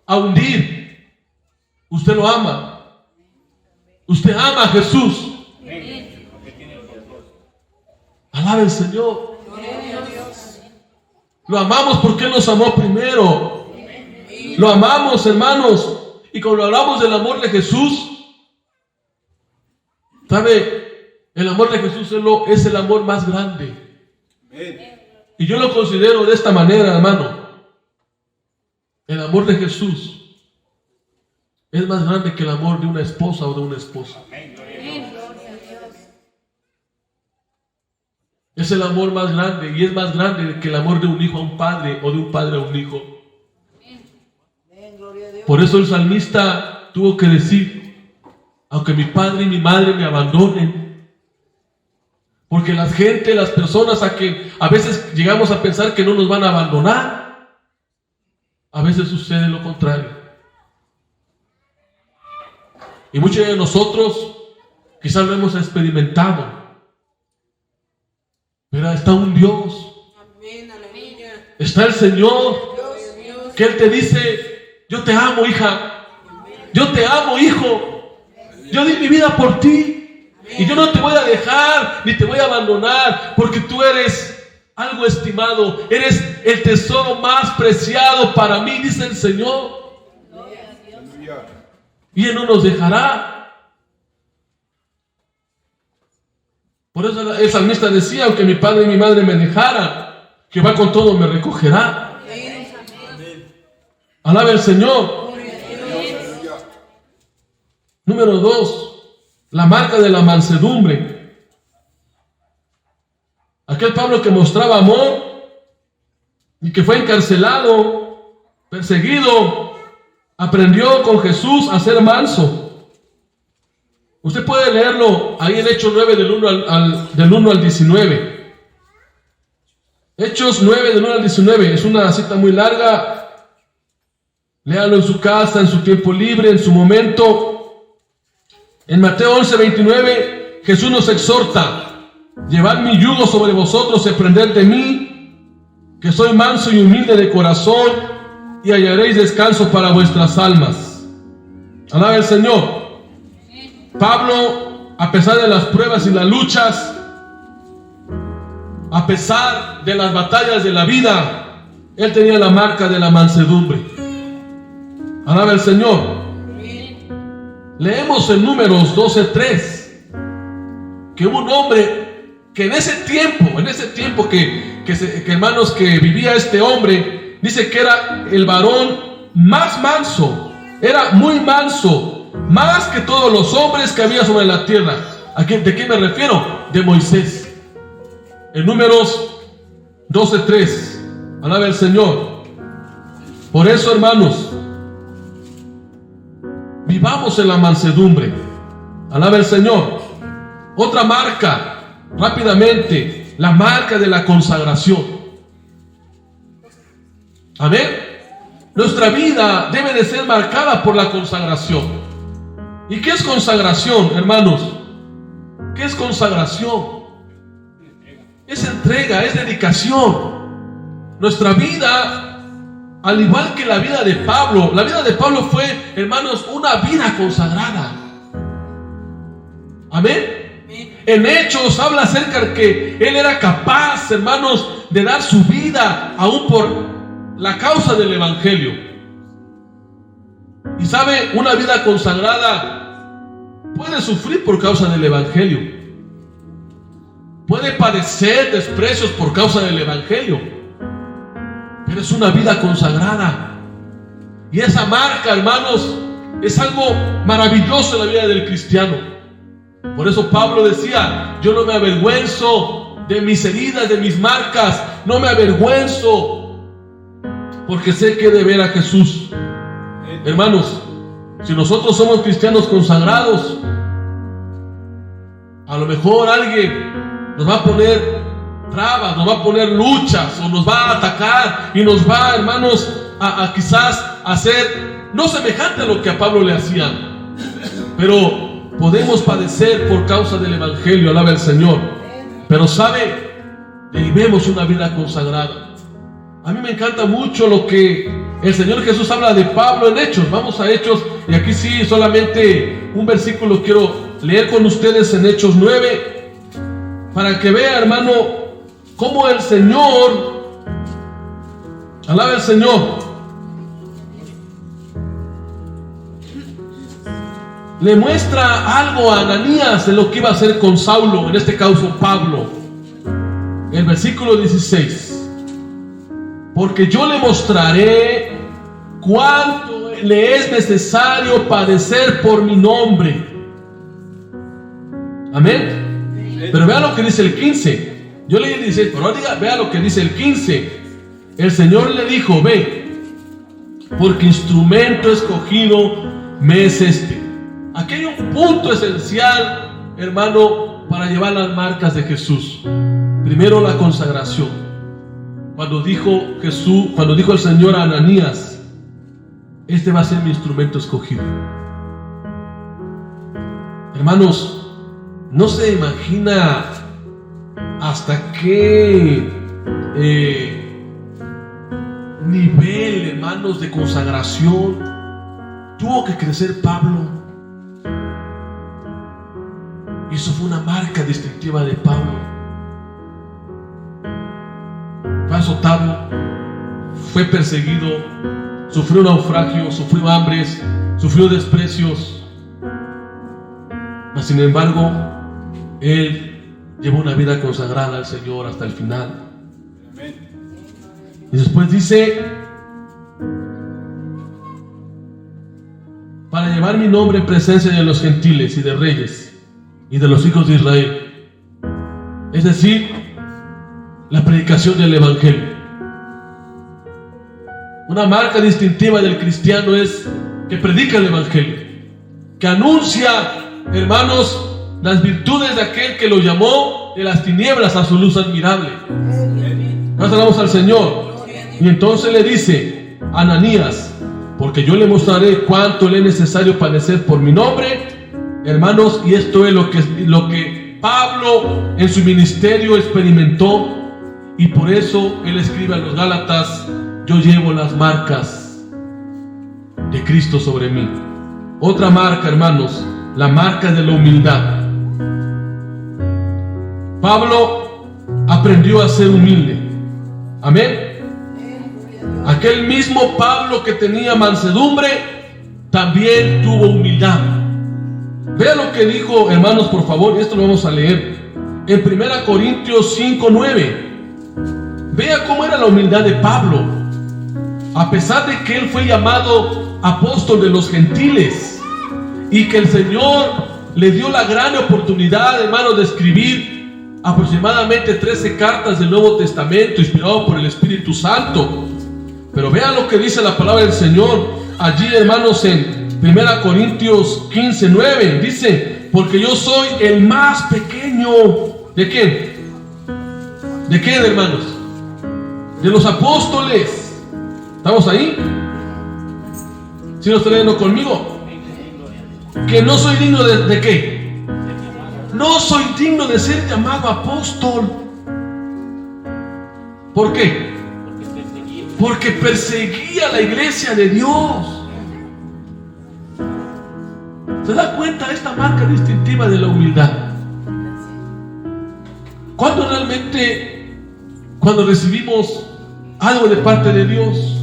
a hundir, usted lo ama. Usted ama a Jesús. Alabe al Señor. Lo amamos porque Él nos amó primero. Lo amamos, hermanos. Y cuando hablamos del amor de Jesús, ¿sabe? El amor de Jesús es el amor más grande. Y yo lo considero de esta manera, hermano. El amor de Jesús es más grande que el amor de una esposa o de un esposo. Es el amor más grande y es más grande que el amor de un hijo a un padre o de un padre a un hijo. Por eso el salmista tuvo que decir, aunque mi padre y mi madre me abandonen, porque las personas a veces llegamos a pensar que no nos van a abandonar, a veces sucede lo contrario. Y muchos de nosotros quizás lo hemos experimentado. Pero está un Dios. Está el Señor. Que Él te dice, yo te amo, hija. Yo te amo, hijo. Yo di mi vida por ti. Y yo no te voy a dejar, ni te voy a abandonar, porque tú eres algo estimado. Eres el tesoro más preciado para mí, dice el Señor. Y Él no nos dejará. Por eso el salmista decía, aunque mi padre y mi madre me dejaran, Jehová con todo me recogerá. Alabe al Señor. Número 2, la marca de la mansedumbre. Aquel Pablo que mostraba amor y que fue encarcelado, perseguido, aprendió con Jesús a ser manso. Usted puede leerlo ahí en Hechos 9 del 1 al 19. Hechos 9 del 1 al 19. Es una cita muy larga. Léalo en su casa, en su tiempo libre, en su momento. En Mateo 11, 29, Jesús nos exhorta: llevad mi yugo sobre vosotros y aprended de mí, que soy manso y humilde de corazón, y hallaréis descanso para vuestras almas. Alabe al Señor. Pablo, a pesar de las pruebas y las luchas, a pesar de las batallas de la vida, él tenía la marca de la mansedumbre. Alabe al Señor. Leemos en Números 12:3 que hubo un hombre que en ese tiempo que hermanos, que vivía este hombre, dice que era el varón más manso, era muy manso, más que todos los hombres que había sobre la tierra. ¿De qué me refiero? De Moisés. En Números 12:3. Alabe al Señor. Por eso, hermanos, vivamos en la mansedumbre. Alabe al Señor. Otra marca, rápidamente, la marca de la consagración. Amén. Nuestra vida debe de ser marcada por la consagración. ¿Y qué es consagración, hermanos? ¿Qué es consagración? Es entrega, es dedicación. Nuestra vida, al igual que la vida de Pablo fue, hermanos, una vida consagrada. Amén. En Hechos habla acerca de que él era capaz, hermanos, de dar su vida aún por la causa del Evangelio. Y sabe, una vida consagrada puede sufrir por causa del Evangelio, puede padecer desprecios por causa del Evangelio, pero es una vida consagrada. Y esa marca, hermanos, es algo maravilloso en la vida del cristiano. Por eso Pablo decía: yo no me avergüenzo de mis heridas, de mis marcas, no me avergüenzo, porque sé que he de ver a Jesús. Hermanos, Si nosotros somos cristianos consagrados, a lo mejor alguien nos va a poner trabas, nos va a poner luchas, o nos va a atacar y nos va, hermanos, a quizás hacer no semejante a lo que a Pablo le hacían, pero podemos padecer por causa del evangelio, alaba el Señor. Pero sabe, vivimos una vida consagrada. A mí me encanta mucho lo que el Señor Jesús habla de Pablo en Hechos. Vamos a Hechos, y aquí sí solamente un versículo quiero leer con ustedes en Hechos 9, para que vea, hermano, cómo el Señor, alaba el Señor, le muestra algo a Ananías de lo que iba a hacer con Saulo, en este caso Pablo. El versículo 16: porque yo le mostraré cuánto le es necesario padecer por mi nombre. Amén. Pero vea lo que dice el 15. Yo leí el 16, pero vea lo que dice el 15. El Señor le dijo: ve, porque instrumento escogido me es este. Aquí hay un punto esencial, hermano, para llevar las marcas de Jesús. Primero, la consagración. Cuando dijo el Señor a Ananías: este va a ser mi instrumento escogido. Hermanos, no se imagina hasta qué nivel, hermanos, de consagración tuvo que crecer Pablo. Y eso fue una marca distintiva de Pablo. Fue azotado, fue perseguido, sufrió naufragio, sufrió hambres, sufrió desprecios. Mas sin embargo, él llevó una vida consagrada al Señor hasta el final. Y después dice: para llevar mi nombre en presencia de los gentiles y de reyes y de los hijos de Israel. Es decir, la predicación del evangelio. Una marca distintiva del cristiano es que predica el evangelio, que anuncia, hermanos, las virtudes de aquel que lo llamó de las tinieblas a su luz admirable. Gracias damos al Señor. Y entonces le dice: Ananías, porque yo le mostraré cuánto le es necesario padecer por mi nombre. Hermanos, y esto es lo que Pablo en su ministerio experimentó, y por eso él escribe a los Gálatas: yo llevo las marcas de Cristo sobre mí. Otra marca, hermanos, la marca de la humildad. Pablo aprendió a ser humilde. Amén. Aquel mismo Pablo que tenía mansedumbre también tuvo humildad. Vea lo que dijo, hermanos, por favor, y esto lo vamos a leer en 1 Corintios 5:9. Vea cómo era la humildad de Pablo. A pesar de que él fue llamado apóstol de los gentiles y que el Señor le dio la gran oportunidad, hermanos, de escribir aproximadamente 13 cartas del Nuevo Testamento inspirado por el Espíritu Santo. Pero vea lo que dice la palabra del Señor allí, hermanos, en 1 Corintios 15:9. Dice: porque yo soy el más pequeño. ¿De quién? ¿De quién, hermanos? De los apóstoles. ¿Estamos ahí? ¿Sí lo está leyendo conmigo? Que no soy digno ¿de qué? No soy digno de ser llamado apóstol. ¿Por qué? Porque perseguía la iglesia de Dios. ¿Se da cuenta de esta marca distintiva de la humildad? Cuando recibimos algo de parte de Dios,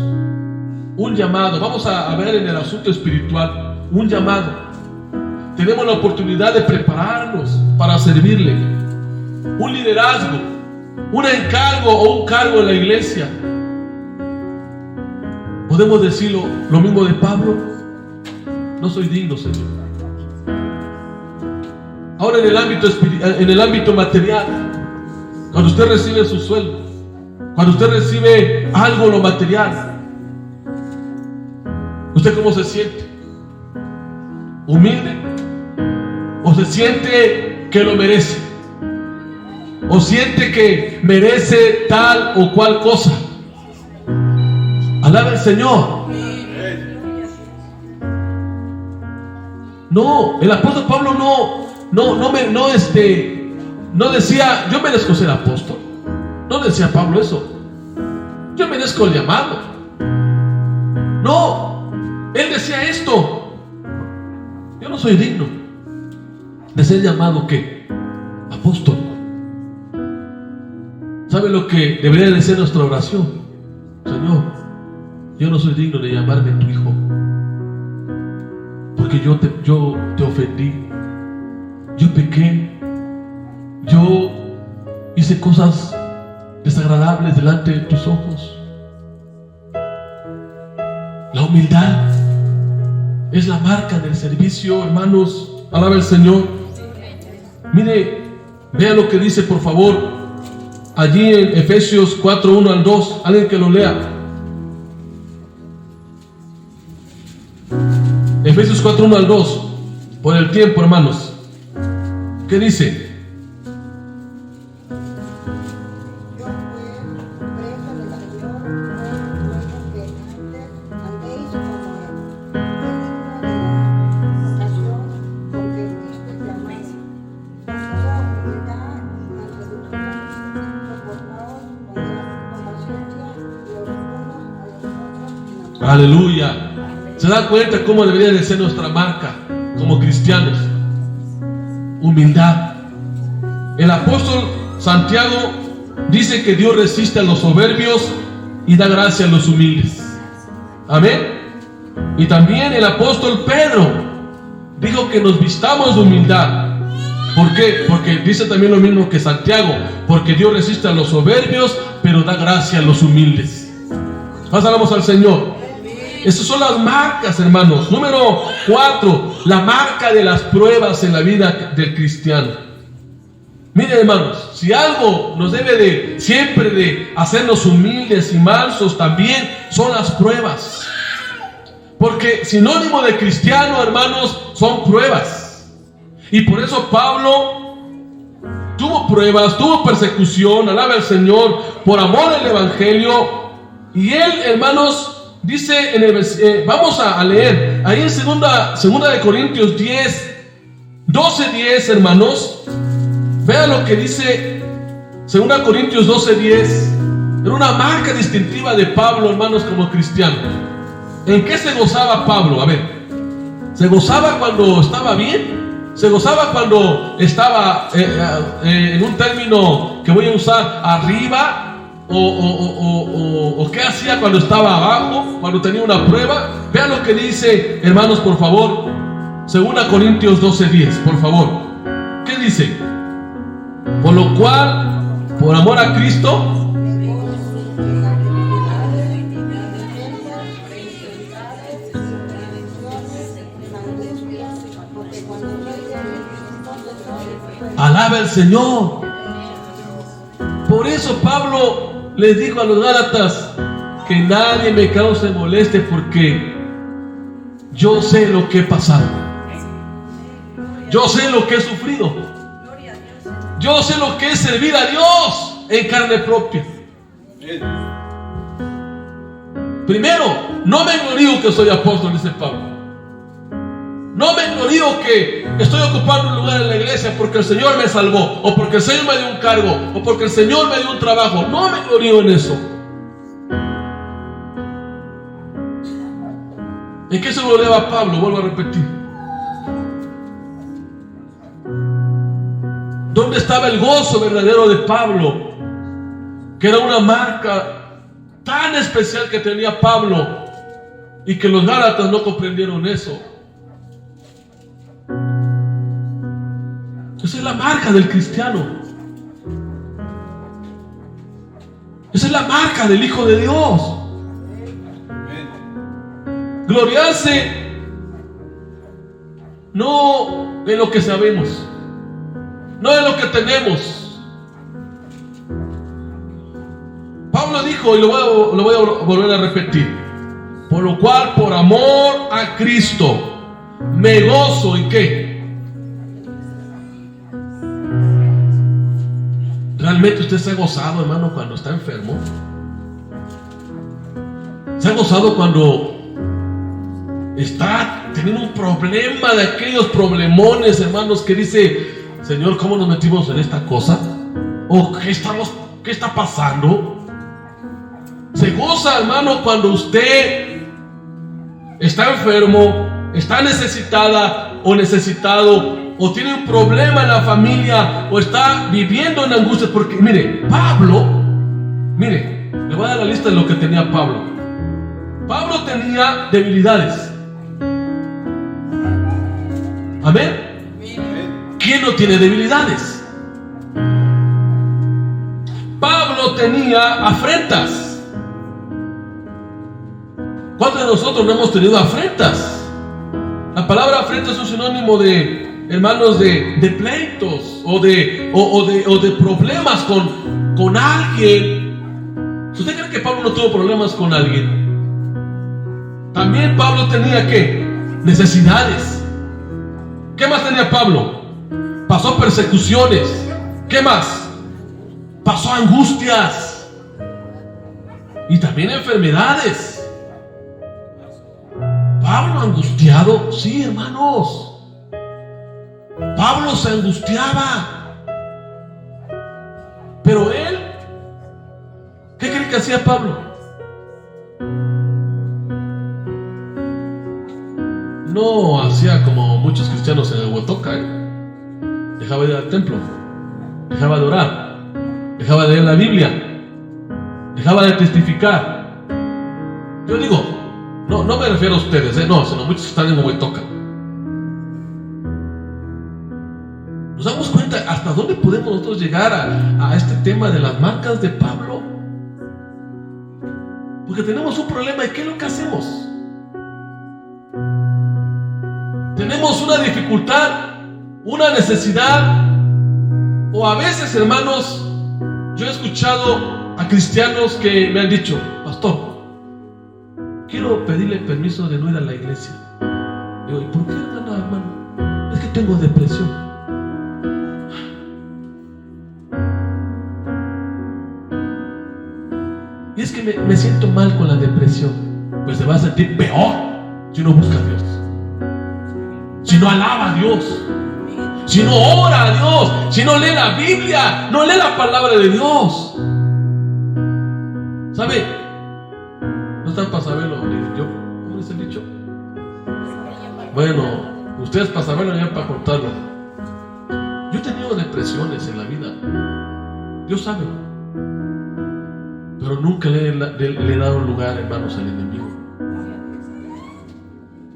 un llamado, vamos a ver en el asunto espiritual, un llamado, tenemos la oportunidad de prepararnos para servirle, un liderazgo, un encargo o un cargo en la iglesia. Podemos decirlo lo mismo de Pablo: no soy digno, Señor. Ahora en el ámbito material, cuando usted recibe su sueldo, cuando usted recibe algo, lo material, ¿usted cómo se siente? humilde? ¿O se siente que lo merece? ¿O siente que merece tal o cual cosa? Alaba al Señor. No, el apóstol Pablo no decía, yo merezco ser apóstol. No decía Pablo eso. Yo merezco el llamado. No, él decía esto: yo no soy digno de ser llamado ¿qué? Apóstol. ¿Sabe lo que debería de ser nuestra oración? Señor, yo no soy digno de llamarme tu hijo, porque yo te ofendí, yo pequé, yo hice cosas desagradables delante de tus ojos. La humildad es la marca del servicio, hermanos. Alaba al Señor. Mire, vea lo que dice, por favor, allí en Efesios 4, 1 al 2. Alguien que lo lea. Efesios 4, 1 al 2. Por el tiempo, hermanos. ¿Qué dice? Aleluya. ¿Se da cuenta cómo debería de ser nuestra marca como cristianos? Humildad. El apóstol Santiago dice que Dios resiste a los soberbios y da gracia a los humildes. Amén. Y también el apóstol Pedro dijo que nos vistamos de humildad. ¿Por qué? Porque dice también lo mismo que Santiago, porque Dios resiste a los soberbios, pero da gracia a los humildes. Pasamos al Señor. Esas son las marcas, hermanos. Número 4, la marca de las pruebas en la vida del cristiano. Miren, hermanos, si algo nos debe de siempre de hacernos humildes y mansos, también son las pruebas. Porque sinónimo de cristiano, hermanos, son pruebas. Y por eso Pablo tuvo pruebas, tuvo persecución, alaba al Señor, por amor al evangelio. Y él, hermanos, dice en el vamos a leer ahí en segunda de Corintios 12:10, hermanos. Vean lo que dice 2 Corintios 12:10. Era una marca distintiva de Pablo, hermanos, como cristiano. ¿En qué se gozaba Pablo? A ver, ¿se gozaba cuando estaba bien? ¿Se gozaba cuando estaba en un término que voy a usar, arriba? ¿O qué hacía cuando estaba abajo, cuando tenía una prueba? Vean lo que dice, hermanos, por favor, 2 Corintios 12:10, por favor. ¿Qué dice? Por lo cual, por amor a Cristo, alaba al Señor. Por eso Pablo les dijo a los Gálatas: que nadie me cause molestia, porque yo sé lo que he pasado, yo sé lo que he sufrido, yo sé lo que es servir a Dios en carne propia. Primero, no me glorío que soy apóstol, dice Pablo. No me glorío que estoy ocupando un lugar en la iglesia porque el Señor me salvó, o porque el Señor me dio un cargo, o porque el Señor me dio un trabajo. No me glorío en eso. ¿En qué se gloriaba Pablo? Vuelvo a repetir. ¿Dónde estaba el gozo verdadero de Pablo? Que era una marca tan especial que tenía Pablo, y que los Gálatas no comprendieron eso. Esa es la marca del cristiano. Esa es la marca del Hijo de Dios. Gloriarse no en lo que sabemos, no en lo que tenemos. Pablo dijo, y lo voy a volver a repetir: por lo cual, por amor a Cristo, me gozo en qué. ¿Realmente usted se ha gozado, hermano, cuando está enfermo? ¿Se ha gozado cuando está teniendo un problema, de aquellos problemones, hermanos, que dice, Señor, ¿cómo nos metimos en esta cosa? ¿O qué está pasando? Se goza, hermano, cuando usted está enfermo, está necesitada o necesitado, o tiene un problema en la familia, o está viviendo en angustia. Porque, mire, Pablo, mire, le voy a dar la lista de lo que tenía Pablo. Pablo tenía debilidades. Amén. ¿Quién no tiene debilidades? Pablo tenía afrentas. ¿Cuántos de nosotros no hemos tenido afrentas? La palabra afrenta es un sinónimo de, hermanos, de pleitos o de problemas con alguien. ¿Usted cree que Pablo no tuvo problemas con alguien? También Pablo tenía ¿qué? Necesidades. ¿Qué más tenía Pablo? Pasó persecuciones. ¿Qué más? Pasó angustias. Y también enfermedades. Pablo angustiado, sí, hermanos. Pablo se angustiaba. Pero él, ¿qué cree que hacía Pablo? No hacía como muchos cristianos en el Huatoca, Dejaba de ir al templo, dejaba de orar, dejaba de leer la Biblia, dejaba de testificar. Yo digo, no me refiero a ustedes, no, sino muchos están en Huatoca. ¿Nos damos cuenta hasta dónde podemos nosotros llegar a este tema de las marcas de Pablo? Porque tenemos un problema. ¿Y qué es lo que hacemos? Tenemos una dificultad, una necesidad, o a veces, hermanos, yo he escuchado a cristianos que me han dicho, pastor, quiero pedirle permiso de no ir a la iglesia. Digo, ¿y por qué no, hermano? Es que tengo depresión. Y es que me siento mal con la depresión. Pues se va a sentir peor si no busca a Dios, si no alaba a Dios, si no ora a Dios, si no lee la Biblia, no lee la palabra de Dios. ¿Sabe? No están para saberlo. ¿Cómo dice el dicho? Bueno, ustedes para saberlo, ya para contarlo. Yo he tenido depresiones en la vida, Dios sabe, pero nunca le he dado lugar, hermanos, al enemigo.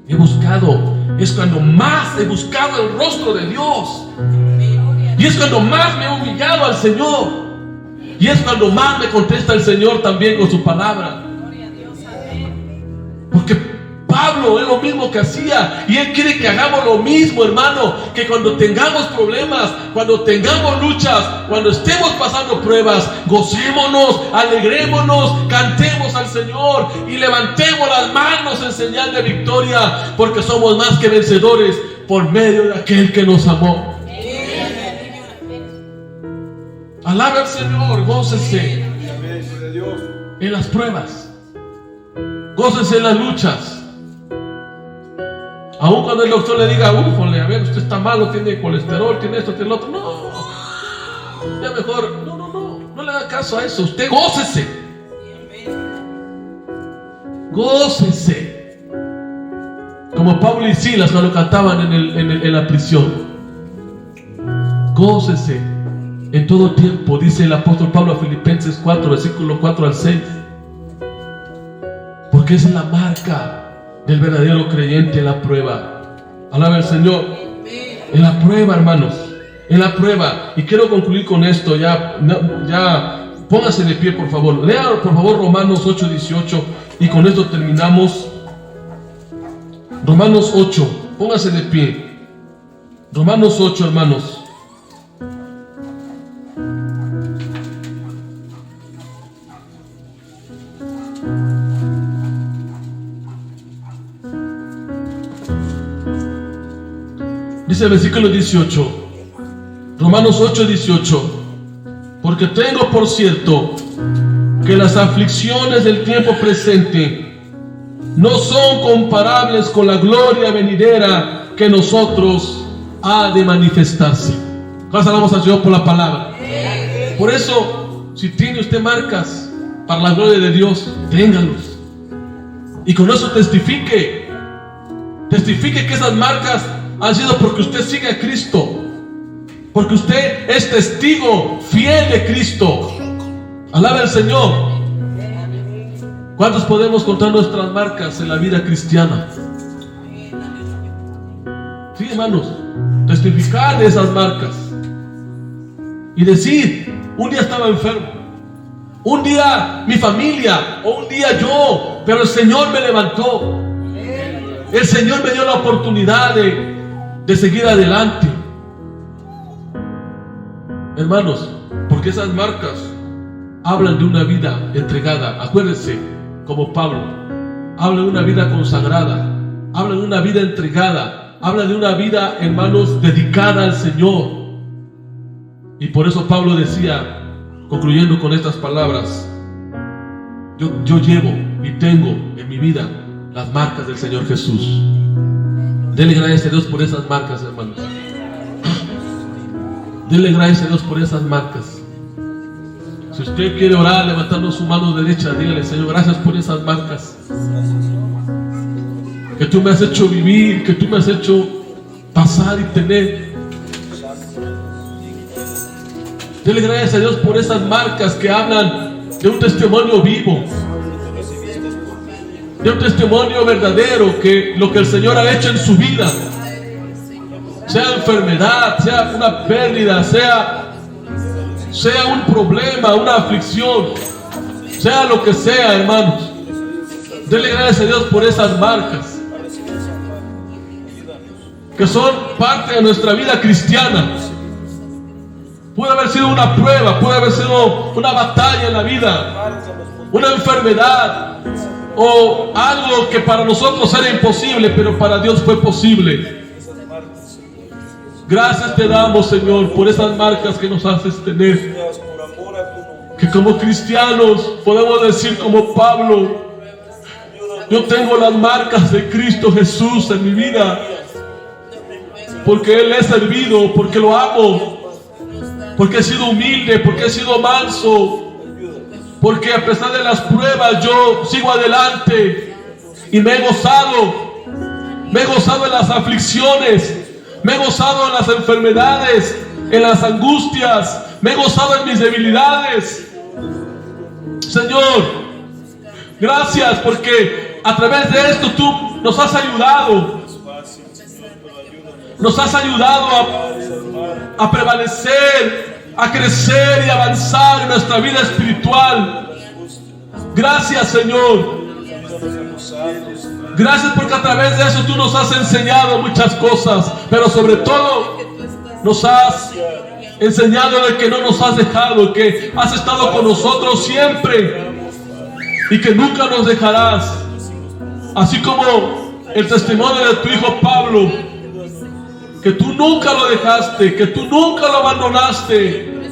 He buscado, es cuando más he buscado el rostro de Dios, y es cuando más me he humillado al Señor, y es cuando más me contesta el Señor también con su palabra. Porque Pablo es lo mismo que hacía, y él quiere que hagamos lo mismo, hermano, que cuando tengamos problemas, cuando tengamos luchas, cuando estemos pasando pruebas, gocémonos, alegrémonos, cantemos al Señor y levantemos las manos en señal de victoria, porque somos más que vencedores por medio de aquel que nos amó. Alabe al Señor, gócese en las pruebas, gócese en las luchas. Aun cuando el doctor le diga, ufole, a ver, usted está malo, tiene colesterol, tiene esto, tiene lo otro. No, ya mejor, no le haga caso a eso. Usted gócese. Gócese. Como Pablo y Silas cuando cantaban en la prisión. Gócese en todo tiempo, dice el apóstol Pablo a Filipenses 4, versículo 4 al 6. Porque es la marca del verdadero creyente en la prueba. Alaba al Señor. En la prueba, hermanos, en la prueba. Y quiero concluir con esto. Ya póngase de pie, por favor. Lea, por favor, Romanos 8, 18. Y con esto terminamos. Romanos 8. Póngase de pie. Romanos 8, hermanos. Dice el versículo 18, Romanos 8, 18. Porque tengo por cierto que las aflicciones del tiempo presente no son comparables con la gloria venidera que en nosotros ha de manifestarse. Gracias damos al Señor por la palabra. Por eso, si tiene usted marcas para la gloria de Dios, téngalos. Y con eso testifique que esas marcas han sido porque usted sigue a Cristo, porque usted es testigo fiel de Cristo. Alabe al Señor. ¿Cuántos podemos contar nuestras marcas en la vida cristiana? Sí, hermanos, testificar de esas marcas y decir: un día estaba enfermo, un día mi familia, o un día yo, pero el Señor me levantó. El Señor me dio la oportunidad de seguir adelante. Hermanos, porque esas marcas hablan de una vida entregada. Acuérdense, como Pablo, habla de una vida consagrada, habla de una vida entregada, habla de una vida, hermanos, dedicada al Señor. Y por eso Pablo decía, concluyendo con estas palabras: yo llevo y tengo en mi vida las marcas del Señor Jesús. Denle gracias a Dios por esas marcas, hermanos. Denle gracias a Dios por esas marcas. Si usted quiere orar levantando su mano derecha, dígale: Señor, gracias por esas marcas que tú me has hecho vivir, que tú me has hecho pasar y tener. Dele gracias a Dios por esas marcas que hablan de un testimonio vivo, de un testimonio verdadero, que lo que el Señor ha hecho en su vida, sea enfermedad, sea una pérdida, sea un problema, una aflicción, sea lo que sea, hermanos. Dele gracias a Dios por esas marcas que son parte de nuestra vida cristiana. Puede haber sido una prueba, puede haber sido una batalla en la vida, una enfermedad o algo que para nosotros era imposible, pero para Dios fue posible. Gracias te damos, Señor, por esas marcas que nos haces tener, que como cristianos podemos decir como Pablo: yo tengo las marcas de Cristo Jesús en mi vida, porque Él he servido, porque lo amo, porque he sido humilde, porque he sido manso, porque a pesar de las pruebas yo sigo adelante y me he gozado en las aflicciones, me he gozado en las enfermedades, en las angustias, me he gozado en mis debilidades. Señor, gracias, porque a través de esto tú nos has ayudado. Nos has ayudado a prevalecer, a crecer y avanzar en nuestra vida espiritual. Gracias, Señor. Gracias porque a través de eso tú nos has enseñado muchas cosas, pero sobre todo nos has enseñado de que no nos has dejado, que has estado con nosotros siempre y que nunca nos dejarás. Así como el testimonio de tu hijo Pablo, que tú nunca lo dejaste, que tú nunca lo abandonaste,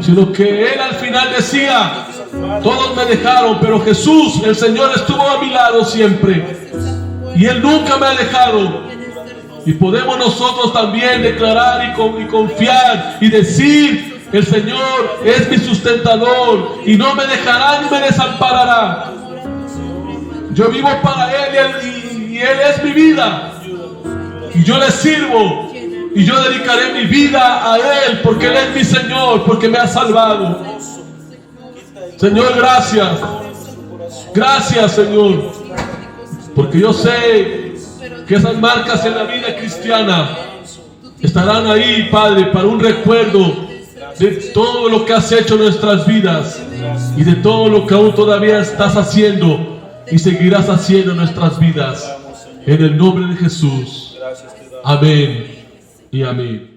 sino que él al final decía: todos me dejaron, pero Jesús, el Señor, estuvo a mi lado siempre y Él nunca me ha dejado. Y podemos nosotros también declarar y confiar y decir: el Señor es mi sustentador y no me dejará ni me desamparará. Yo vivo para Él y Él es mi vida. Y yo le sirvo y yo dedicaré mi vida a Él, porque Él es mi Señor, porque me ha salvado. Señor, gracias. Gracias, Señor, porque yo sé que esas marcas en la vida cristiana estarán ahí, Padre, para un recuerdo de todo lo que has hecho en nuestras vidas y de todo lo que aún todavía estás haciendo y seguirás haciendo en nuestras vidas. En el nombre de Jesús. Amén y amén.